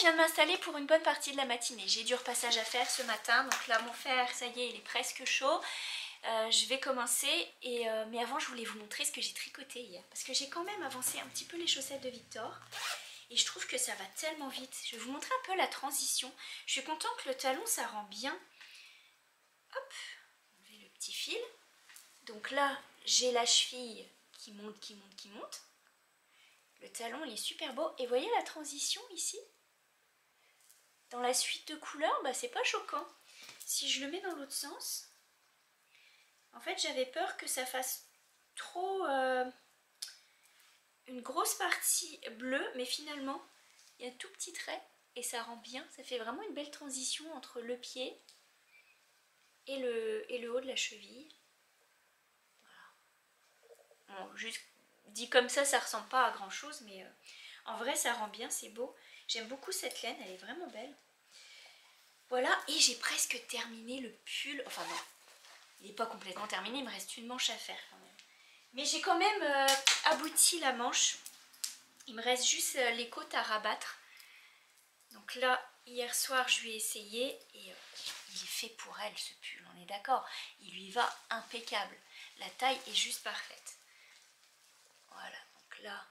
viens de m'installer pour une bonne partie de la matinée. J'ai du repassage à faire ce matin, donc là mon fer, ça y est, il est presque chaud. Je vais commencer, mais avant je voulais vous montrer ce que j'ai tricoté hier. Parce que j'ai quand même avancé un petit peu les chaussettes de Victor. Et je trouve que ça va tellement vite. Je vais vous montrer un peu la transition. Je suis contente que le talon, ça rend bien. Hop, enlever le petit fil. Donc là, j'ai la cheville qui monte, qui monte, qui monte. Le talon, il est super beau. Et voyez la transition ici? Dans la suite de couleurs, bah, c'est pas choquant. Si je le mets dans l'autre sens, en fait, j'avais peur que ça fasse trop une grosse partie bleue, mais finalement, il y a un tout petit trait et ça rend bien. Ça fait vraiment une belle transition entre le pied et le haut de la cheville. Voilà. Bon, juste dit comme ça ressemble pas à grand chose, mais en vrai ça rend bien, c'est beau. J'aime beaucoup cette laine, elle est vraiment belle. Voilà, et j'ai presque terminé le pull. Enfin non, il n'est pas complètement terminé, il me reste une manche à faire quand même. Mais j'ai quand même abouti la manche. Il me reste juste les côtes à rabattre. Donc là, hier soir, je lui ai essayé et il est fait pour elle ce pull, on est d'accord. Il lui va impeccable. La taille est juste parfaite. Voilà, donc là,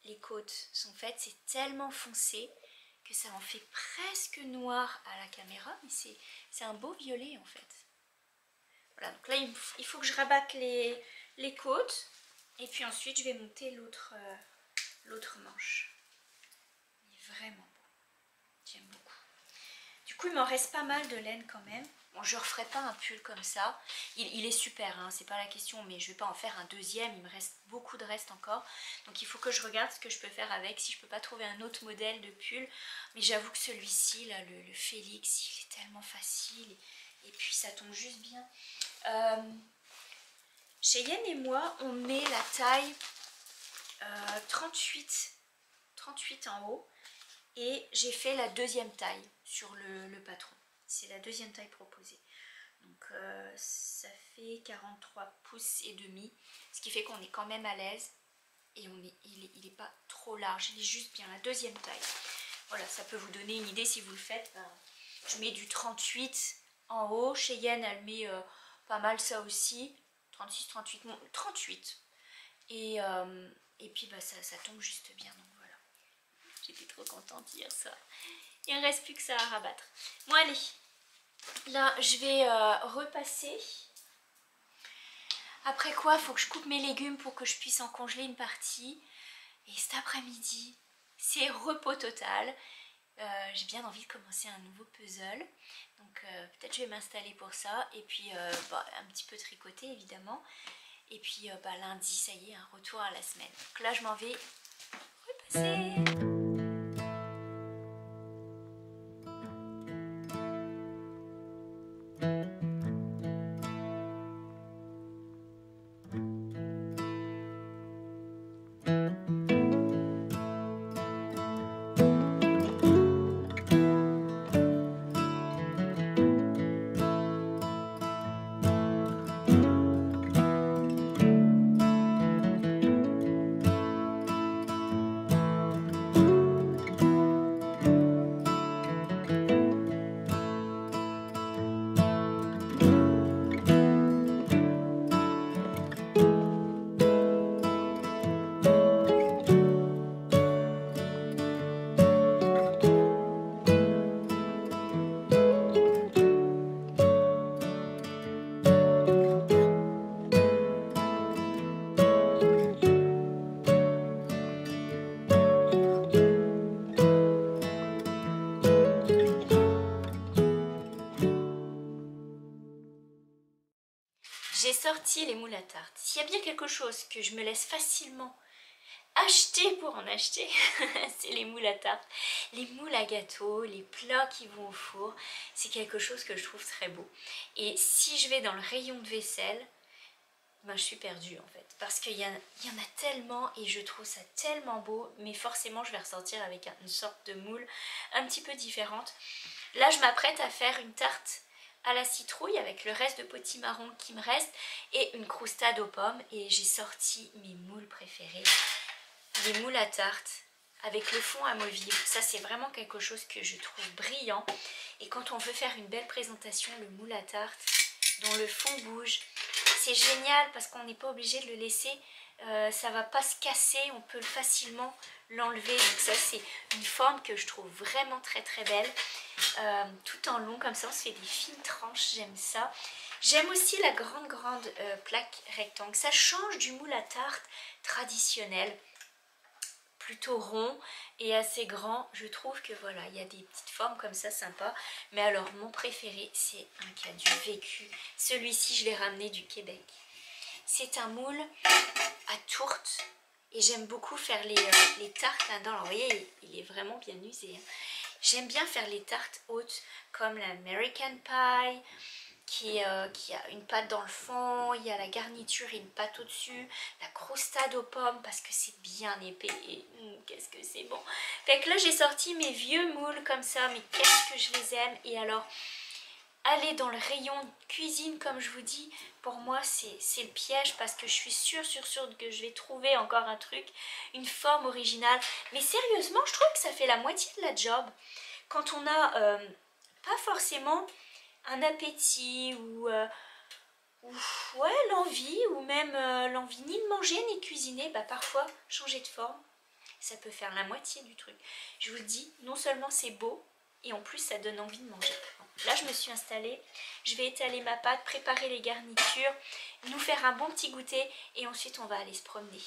les côtes sont faites. C'est tellement foncé que ça en fait presque noir à la caméra. Mais c'est un beau violet en fait. Voilà, donc là, il faut que je rabatte les côtes. Et puis ensuite, je vais monter l'autre manche. Il est vraiment beau. J'aime beaucoup. Du coup, il m'en reste pas mal de laine quand même. Bon, je ne referai pas un pull comme ça. Il est super, hein, c'est pas la question, mais je vais pas en faire un deuxième. Il me reste beaucoup de reste encore. Donc il faut que je regarde ce que je peux faire avec, si je peux pas trouver un autre modèle de pull. Mais j'avoue que celui-ci, là, le Félix, il est tellement facile. Et puis ça tombe juste bien. Cheyenne et moi, on met la taille 38 en haut. Et j'ai fait la deuxième taille sur le patron. C'est la deuxième taille proposée. Donc ça fait 43 pouces et demi. Ce qui fait qu'on est quand même à l'aise. Et il est pas trop large. Il est juste bien la deuxième taille. Voilà, ça peut vous donner une idée si vous le faites. Ben, je mets du 38 en haut. Cheyenne, elle met pas mal ça aussi. 36, 38, 38. Et puis bah, ça tombe juste bien. Donc voilà. J'étais trop contente hier soir. Il ne reste plus que ça à rabattre. Bon allez, là je vais repasser. Après quoi, il faut que je coupe mes légumes pour que je puisse en congeler une partie. Et cet après-midi, c'est repos total. J'ai bien envie de commencer un nouveau puzzle. Donc peut-être je vais m'installer pour ça. Et puis bah, un petit peu tricoter évidemment. Et puis bah, lundi, ça y est, un retour à la semaine. Donc là je m'en vais repasser. J'ai sorti les moules à tarte. S'il y a bien quelque chose que je me laisse facilement acheter pour en acheter, c'est les moules à tarte. Les moules à gâteau, les plats qui vont au four, c'est quelque chose que je trouve très beau. Et si je vais dans le rayon de vaisselle, ben, je suis perdue en fait. Parce qu'il y en a tellement et je trouve ça tellement beau. Mais forcément, je vais ressortir avec une sorte de moule un petit peu différente. Là, je m'apprête à faire une tarte à la citrouille avec le reste de potimarron qui me reste et une croustade aux pommes. Et j'ai sorti mes moules préférés. Les moules à tarte avec le fond amovible. Ça c'est vraiment quelque chose que je trouve brillant. Et quand on veut faire une belle présentation, le moule à tarte dont le fond bouge, c'est génial parce qu'on n'est pas obligé de le laisser, ça va pas se casser, on peut facilement l'enlever. Donc ça c'est une forme que je trouve vraiment très très belle. Tout en long comme ça, on se fait des fines tranches, j'aime ça. J'aime aussi la grande plaque rectangle, ça change du moule à tarte traditionnel, plutôt rond et assez grand. Je trouve que voilà, il y a des petites formes comme ça sympa. Mais alors mon préféré c'est un qui a du vécu. Celui-ci je l'ai ramené du Québec. C'est un moule à tourte et j'aime beaucoup faire les tartes là-dedans. Alors vous voyez, il est vraiment bien usé, hein. J'aime bien faire les tartes hautes comme l'American Pie qui a une pâte dans le fond, il y a la garniture et une pâte au-dessus, la croustade aux pommes parce que c'est bien épais et qu'est-ce que c'est bon. Fait que là j'ai sorti mes vieux moules comme ça, mais qu'est-ce que je les aime. Et alors aller dans le rayon cuisine comme je vous dis, pour moi c'est le piège parce que je suis sûre que je vais trouver encore un truc, une forme originale. Mais sérieusement je trouve que ça fait la moitié de la job quand on a pas forcément un appétit ou ouais, l'envie ou même l'envie ni de manger ni de cuisiner. Bah parfois changer de forme ça peut faire la moitié du truc. Je vous le dis, non seulement c'est beau et en plus ça donne envie de manger. Là je me suis installée, je vais étaler ma pâte, préparer les garnitures, nous faire un bon petit goûter et ensuite on va aller se promener.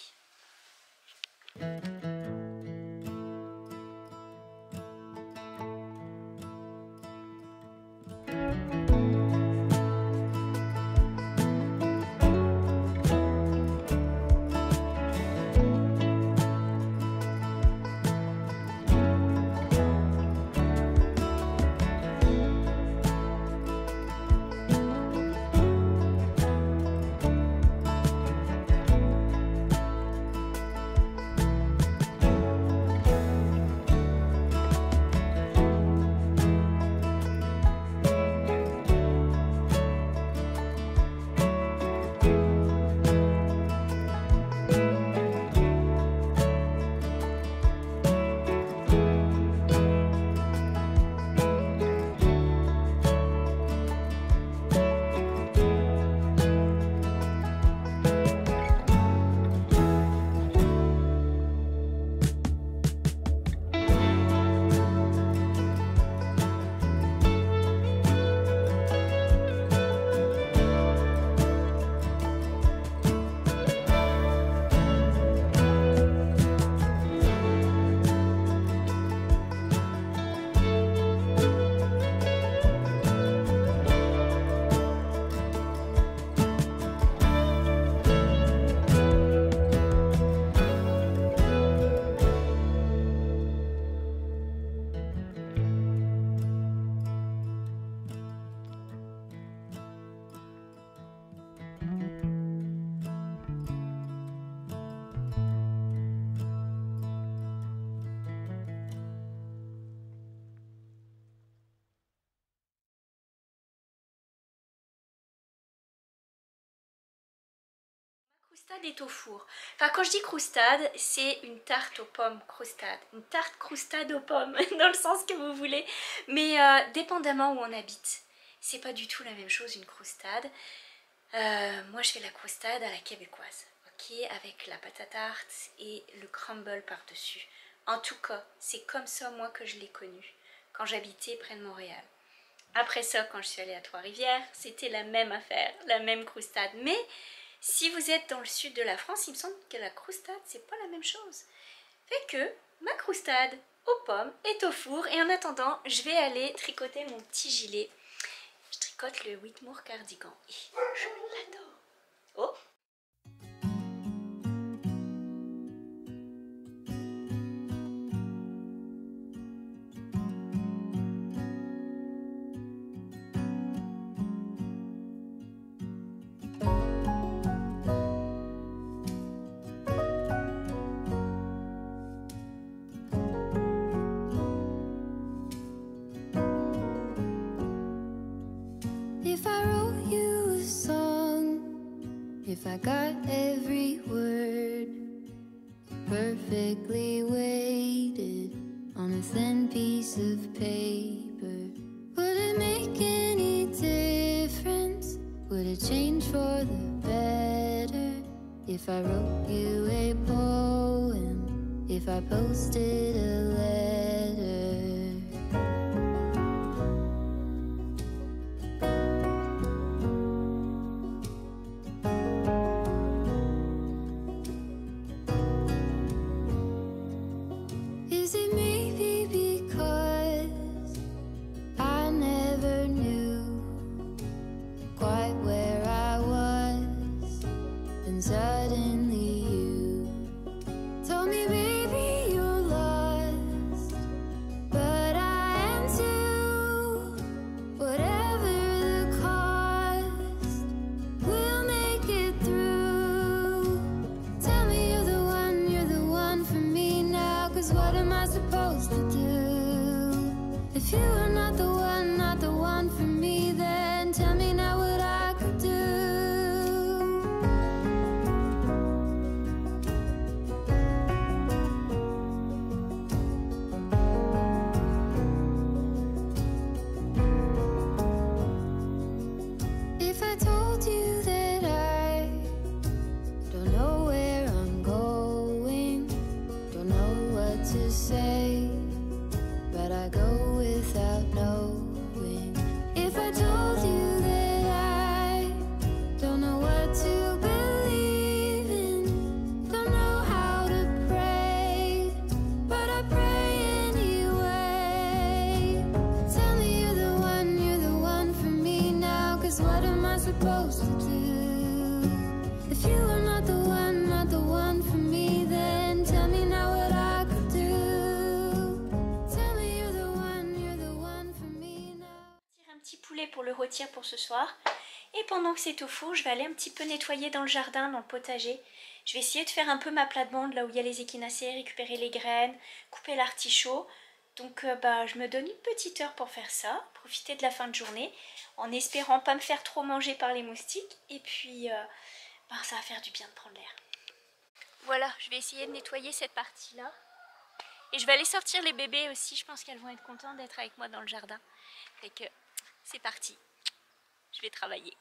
Croustade est au four. Enfin, quand je dis croustade, c'est une tarte aux pommes croustade. Une tarte croustade aux pommes, dans le sens que vous voulez. Mais dépendamment où on habite, c'est pas du tout la même chose une croustade. Moi, je fais la croustade à la québécoise, ok, avec la pâte à tarte et le crumble par-dessus. En tout cas, c'est comme ça, moi, que je l'ai connue, quand j'habitais près de Montréal. Après ça, quand je suis allée à Trois-Rivières, c'était la même affaire, la même croustade. Mais si vous êtes dans le sud de la France, il me semble que la croustade, c'est pas la même chose. Fait que ma croustade aux pommes est au four. Et en attendant, je vais aller tricoter mon petit gilet. Je tricote le Whitmore cardigan. Et je l'adore. Oh! If I wrote you a song, if I got every word perfectly weighed, one piece of paper. Would it make any difference? Would it change for the better if I wrote you a poem? If I posted a letter? Is it maybe because I never knew quite where I was, and suddenly you told me, baby, you're lost, but I am too. Whatever the cost, we'll make it through. Tell me you're the one for me now, 'cause what am I supposed to do? If you are not the one for me, then tell me now what I could do. If I told you that I don't know where I'm going, don't know what to say, but I go without knowing. If I told you that I don't know what to believe in, don't know how to pray, but I pray anyway. Tell me you're the one for me now, 'cause what am I supposed to do? If you are not the one for me, then tell me now what I could do. Tell me you're the one for me now. Tire un petit poulet pour le rôtir pour ce soir. Et pendant que c'est au four, je vais aller un petit peu nettoyer dans le jardin, dans le potager. Je vais essayer de faire un peu ma plate-bande là où il y a les échinacées, récupérer les graines, couper l'artichaut. Donc je me donne une petite heure pour faire ça, profiter de la fin de journée, en espérant pas me faire trop manger par les moustiques. Et puis ça va faire du bien de prendre l'air. Voilà, je vais essayer de nettoyer cette partie-là. Et je vais aller sortir les bébés aussi, je pense qu'elles vont être contentes d'être avec moi dans le jardin. Fait que c'est parti, je vais travailler.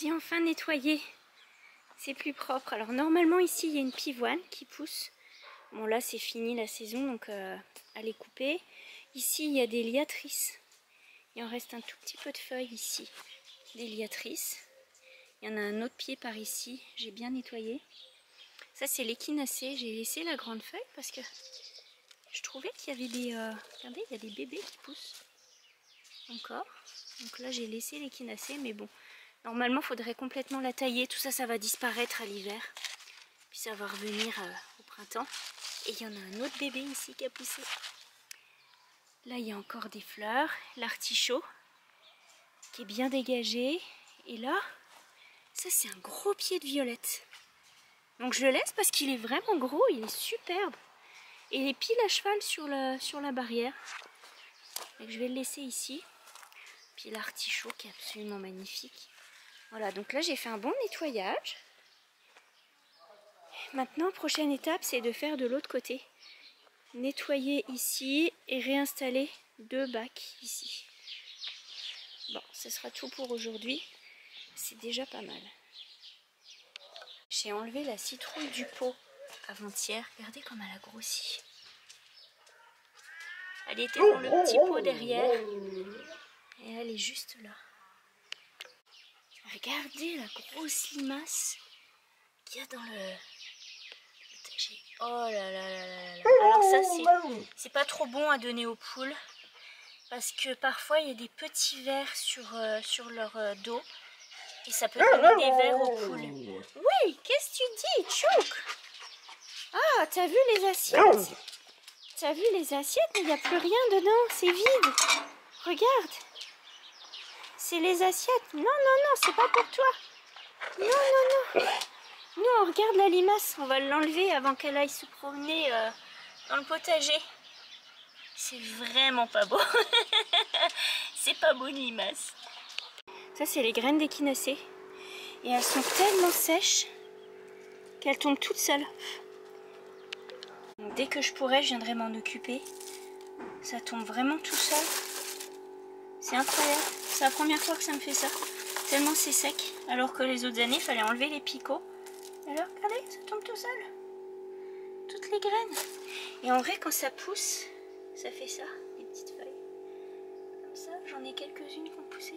J'ai enfin nettoyé, c'est plus propre. Alors normalement ici il y a une pivoine qui pousse. Bon là c'est fini la saison donc elle est coupée. Ici il y a des liatrices. Il en reste un tout petit peu de feuilles ici. Des liatrices. Il y en a un autre pied par ici, j'ai bien nettoyé. Ça c'est l'échinacée, j'ai laissé la grande feuille parce que je trouvais qu'il y avait des... regardez, il y a des bébés qui poussent encore. Donc là j'ai laissé l'échinacée mais bon. Normalement, il faudrait complètement la tailler. Tout ça, ça va disparaître à l'hiver. Puis ça va revenir au printemps. Et il y en a un autre bébé ici qui a poussé. Là, il y a encore des fleurs. L'artichaut qui est bien dégagé. Et là, ça, c'est un gros pied de violette. Donc, je le laisse parce qu'il est vraiment gros. Il est superbe. Et il est pile à cheval sur la barrière. Donc, je vais le laisser ici. Puis l'artichaut qui est absolument magnifique. Voilà, donc là j'ai fait un bon nettoyage. Maintenant, prochaine étape, c'est de faire de l'autre côté. nettoyer ici et réinstaller 2 bacs ici. Bon, ce sera tout pour aujourd'hui. C'est déjà pas mal. J'ai enlevé la citrouille du pot avant-hier. Regardez comme elle a grossi. Elle était dans le petit pot derrière. Et elle est juste là. Regardez la grosse limace qu'il y a dans le potager. Oh là là là là là. Alors ça, c'est pas trop bon à donner aux poules. Parce que parfois, il y a des petits vers sur leur dos. Et ça peut donner des vers aux poules. Oui, qu'est-ce que tu dis, Chouk? Ah, t'as vu les assiettes? T'as vu les assiettes? Mais il n'y a plus rien dedans, c'est vide. Regarde. C'est les assiettes. Non, non, non, c'est pas pour toi. Non, non, non. Nous, on regarde la limace. On va l'enlever avant qu'elle aille se promener dans le potager. C'est vraiment pas beau. C'est pas beau, une limace. Ça, c'est les graines d'échinacée. Et elles sont tellement sèches qu'elles tombent toutes seules. Donc, dès que je pourrai, je viendrai m'en occuper. Ça tombe vraiment tout seul. C'est incroyable. C'est la première fois que ça me fait ça. Tellement c'est sec. Alors que les autres années, il fallait enlever les picots. Alors, regardez, ça tombe tout seul. Toutes les graines. Et en vrai, quand ça pousse, ça fait ça, des petites feuilles. Comme ça, j'en ai quelques-unes qui ont poussé.